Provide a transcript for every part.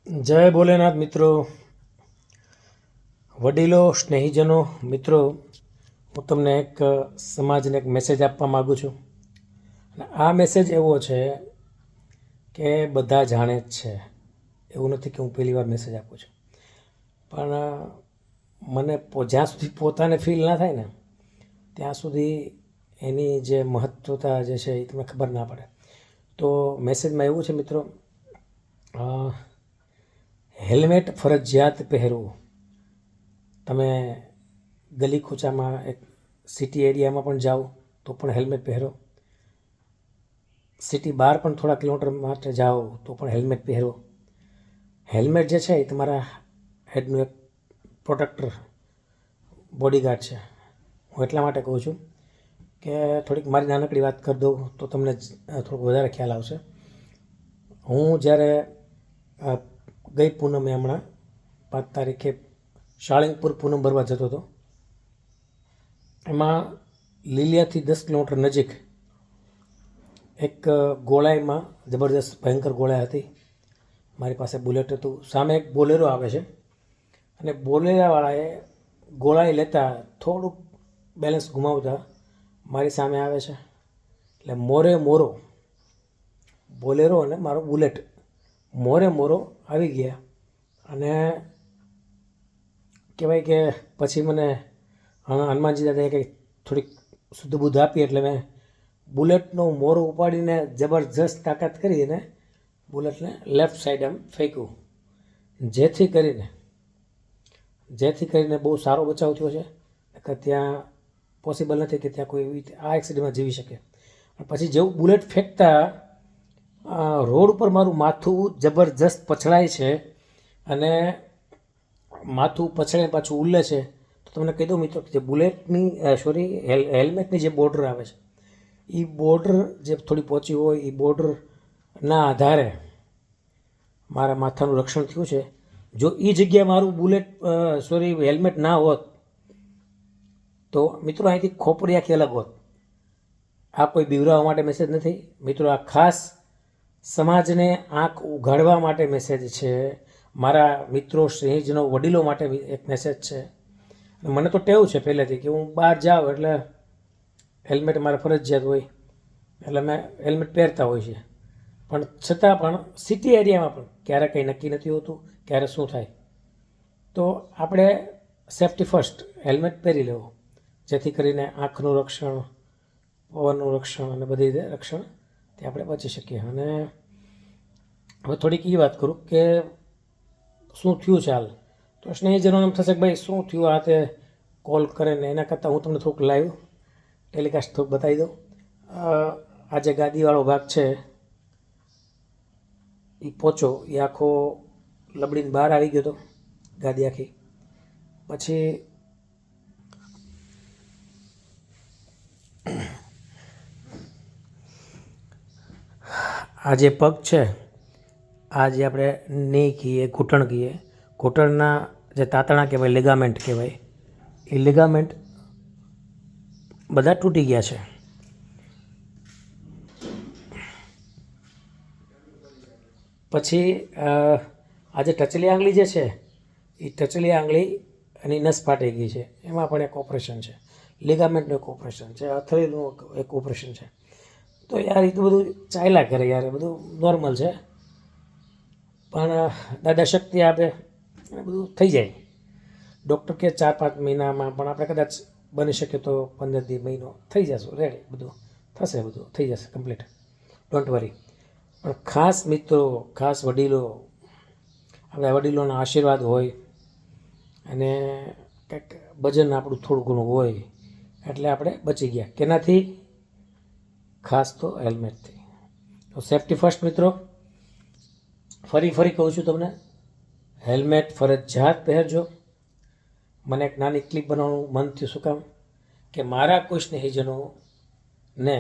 જય ભોલેનાથ મિત્રો, વડીલો, સ્નેહીજનો, મિત્રો, હું તમને એક સમાજને એક મેસેજ આપવા માગું છું. અને આ મેસેજ એવો છે કે બધા જાણે જ છે, એવું નથી કે હું પહેલી વાર મેસેજ આપું છું. પણ મને જ્યાં સુધી પોતાને ફીલ ના થાય ને ત્યાં સુધી એની જે મહત્વતા જે છે એ તમને ખબર ના પડે. તો મેસેજમાં એવું છે મિત્રો, હેલ્મેટ ફરજિયાત પહેરવું. તમે ગલી કૂચામાં એક સિટી એરિયામાં પણ જાઓ તો પણ હેલ્મેટ પહેરો, સિટી બહાર પણ થોડા કિલોમીટર માટે જાઓ તો પણ હેલ્મેટ પહેરો. હેલ્મેટ જે છે એ તમારા હેડનું એક પ્રોટેક્ટર બોડીગાર્ડ છે. હું એટલા માટે કહું છું કે થોડીક મારી નાનકડી વાત કરી દઉં તો તમને થોડુંક વધારે ખ્યાલ આવશે. હું જ્યારે ગઈ પૂનમે હમણાં 5 તારીખે શાળીંગપુર પૂનમ ભરવા જતો હતો. એમાં લીલિયાથી 10 કિલોમીટર નજીક એક ગોળાઈમાં જબરદસ્ત ભયંકર ગોળાઈ હતી. મારી પાસે બુલેટ હતું, સામે એક બોલેરો આવે છે અને બોલેરાવાળાએ ગોળાઈ લેતા થોડુંક બેલેન્સ ગુમાવતા મારી સામે આવે છે. એટલે મોરે મોરો બોલેરો અને મારો બુલેટ મોરે મોરો આવી ગયા. અને કહેવાય કે પછી મને હનુમાનજી દાદાએ કંઈક થોડીક શુદ્ધ બુદ્ધ આપી, એટલે મેં બુલેટનું મોરું ઉપાડીને જબરજસ્ત તાકાત કરી અને બુલેટને લેફ્ટ સાઈડ આમ ફેંક્યું, જેથી કરીને બહુ સારો બચાવ થયો છે. કે ત્યાં પોસિબલ નથી કે ત્યાં કોઈ એવી આ એક્સિડન્ટમાં જીવી શકે. પછી જેવું બુલેટ ફેંકતા રોડ ઉપર મારું માથું જબરજસ્ત પછડાય છે અને માથું પછડાઈને પાછું ઉલ્લે છે. તો તમને કહી દઉં મિત્રો, જે બુલેટની હેલ્મેટની જે બોર્ડર આવે છે એ બોર્ડર જે થોડી પહોંચી હોય એ બોર્ડરના આધારે મારા માથાનું રક્ષણ થયું છે. જો એ જગ્યાએ મારું હેલ્મેટ ના હોત તો મિત્રો અહીંથી ખોપરી આખી અલગ હોત. આ કોઈ બીવરાવા માટે મેસેજ નથી મિત્રો, આ ખાસ સમાજને આંખ ઉઘાડવા માટે મેસેજ છે. મારા મિત્રો, સ્નેહીજનો, વડીલો માટે એક મેસેજ છે. મને તો ટેવ છે પહેલેથી કે હું બહાર જાઉં એટલે હેલ્મેટ મારે ફરજિયાત હોય, એટલે મેં હેલ્મેટ પહેરતા હોય છે. પણ છતાં પણ સિટી એરિયામાં પણ ક્યારે કંઈ નક્કી નથી હોતું, ક્યારે શું થાય. તો આપણે સેફ્ટી ફર્સ્ટ હેલ્મેટ પહેરી લેવું, જેથી કરીને આંખનું રક્ષણ, પવનનું રક્ષણ અને બધી રીતે રક્ષણ તે આપણે બચી શકીએ. અને હવે થોડીક એ વાત કરું કે શું થયું છે હાલ. તો સ્નેહીજનોને એમ થશે કે ભાઈ શું થયું, આ તે કોલ કરે ને એના કરતાં હું તમને થોડુંક લાઈવ ટેલિકાસ્ટ થોડુંક બતાવી દઉં. આ જે ગાદીવાળો ભાગ છે એ પોચો એ આખો લબડીને બહાર આવી ગયો હતો, ગાદી આખી. પછી આ જે પગ છે, આ જે આપણે ની કહીએ, ઘૂંટણ કહીએ, ઘૂંટણના જે તાતણા કહેવાય, લેગામેન્ટ કહેવાય, એ લેગામેન્ટ બધા તૂટી ગયા છે. પછી આ જે ટચલી આંગળી જે છે એ ટચલી આંગળી એની નસ ફાટી ગઈ છે, એમાં પણ એક ઓપરેશન છે. લેગામેન્ટનું એક ઓપરેશન છે, અથડીનું એક ઓપરેશન છે. તો યાર એ તો બધું ચાલ્યા કરે યાર, બધું નોર્મલ છે. પણ દાદા શક્તિ આપે અને બધું થઈ જાય. ડૉક્ટર કે 4-5 મહિનામાં, પણ આપણે કદાચ બની શકે તો 15 મહિનો થઈ જશું રેડી, બધું થશે, બધું થઈ જશે કમ્પ્લીટ, ડોન્ટ વરી. પણ ખાસ મિત્રો, ખાસ વડીલો, આપણા વડીલોના આશીર્વાદ હોય અને કંઈક વજન આપણું થોડું ઘણું હોય એટલે આપણે બચી ગયા. કેનાથી? ખાસ તો હેલ્મેટથી. તો સેફ્ટી ફર્સ્ટ મિત્રો. ફરી કહું છું તમને, હેલ્મેટ ફરજિયાત પહેરજો. મને એક નાની ક્લિપ બનાવવાનું મન થયું, શું કામ કે મારા કોઈ સ્નેહીજનોને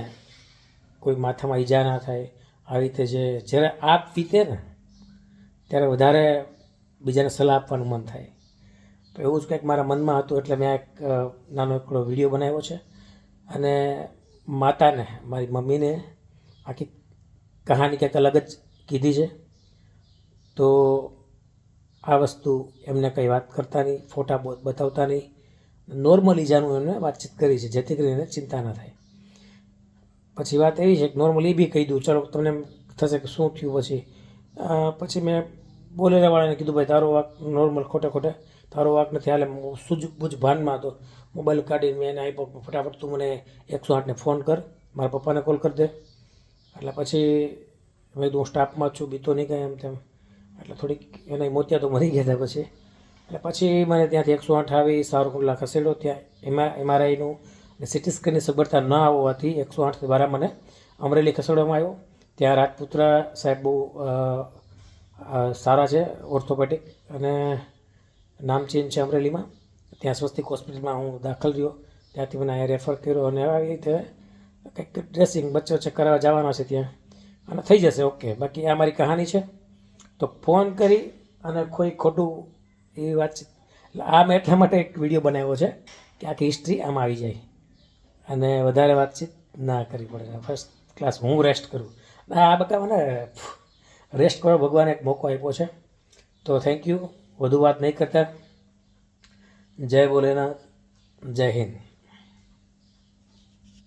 કોઈ માથામાં ઈજા ના થાય. આવી રીતે જ્યારે આગ પીતે ને ત્યારે વધારે બીજાને સલાહ આપવાનું મન થાય. તો એવું જ કંઈક મારા મનમાં હતું, એટલે મેં એક નાનો એકડો વિડીયો બનાવ્યો છે અને માતાને, મારી મમ્મીને આખી કહાની કંઈક અલગ જ કીધી છે. તો આ વસ્તુ એમને કંઈ વાત કરતા નહીં, ફોટા બતાવતા નહીં, નોર્મલી જાણું એમને વાતચીત કરી છે જેથી કરીને એને ચિંતા ન થાય. પછી વાત એવી છે કે નોર્મલી બી કહી દઉં, ચાલો તમને એમ થશે કે શું થયું. પછી મેં બોલેરાવાળાને કીધું, ભાઈ તારો વાક નોર્મલ ખોટે તારો વાક નથી હાલે. હું સૂઝબૂઝ ભાનમાં હતો, મોબાઈલ કાઢીને મેં એને આપ્યો, ફટાફટ તું મને 108ને ફોન કર, મારા પપ્પાને કોલ કરી દે. એટલે પછી મેં કીધું હું સ્ટાફમાં છું, બીતો નહીં કાંઈ એમ તેમ. એટલે થોડીક એના મોતિયા તો મરી ગયા હતા પછી. એટલે પછી મને ત્યાંથી 108 આવી સાવરકુંડલા ખસેડો. ત્યાં MRIનું ને સિટી સ્કેનની સગવડતા ન આવવાથી 108 દ્વારા મને અમરેલી ખસેડવામાં આવ્યો. ત્યાં રાજપુત્રા સાહેબ બહુ સારા છે, ઓર્થોપેડિક, અને નામચીન છે અમરેલીમાં. ત્યાં સ્વસ્તિક હોસ્પિટલમાં હું દાખલ રહ્યો. ત્યાંથી મને અહીંયા રેફર કર્યો અને આવી રીતે કંઈક ડ્રેસિંગ વચ્ચે કરાવવા જવાના છે ત્યાં, અને થઈ જશે ઓકે. બાકી આ મારી કહાની છે. તો ફોન કરી અને કોઈ ખોટું એવી વાતચીત, આ મેં એટલા માટે એક વિડીયો બનાવ્યો છે કે આખી હિસ્ટ્રી આમાં આવી જાય અને વધારે વાતચીત ના કરવી પડે. ફર્સ્ટ ક્લાસ હું રેસ્ટ કરું. આ બતાવવાને રેસ્ટ કરો, ભગવાને એક મોકો આપ્યો છે. તો થેન્ક યુ. વધુ વાત નહીં કરતા. જય ભોલેનાથ, જય હિન્દ.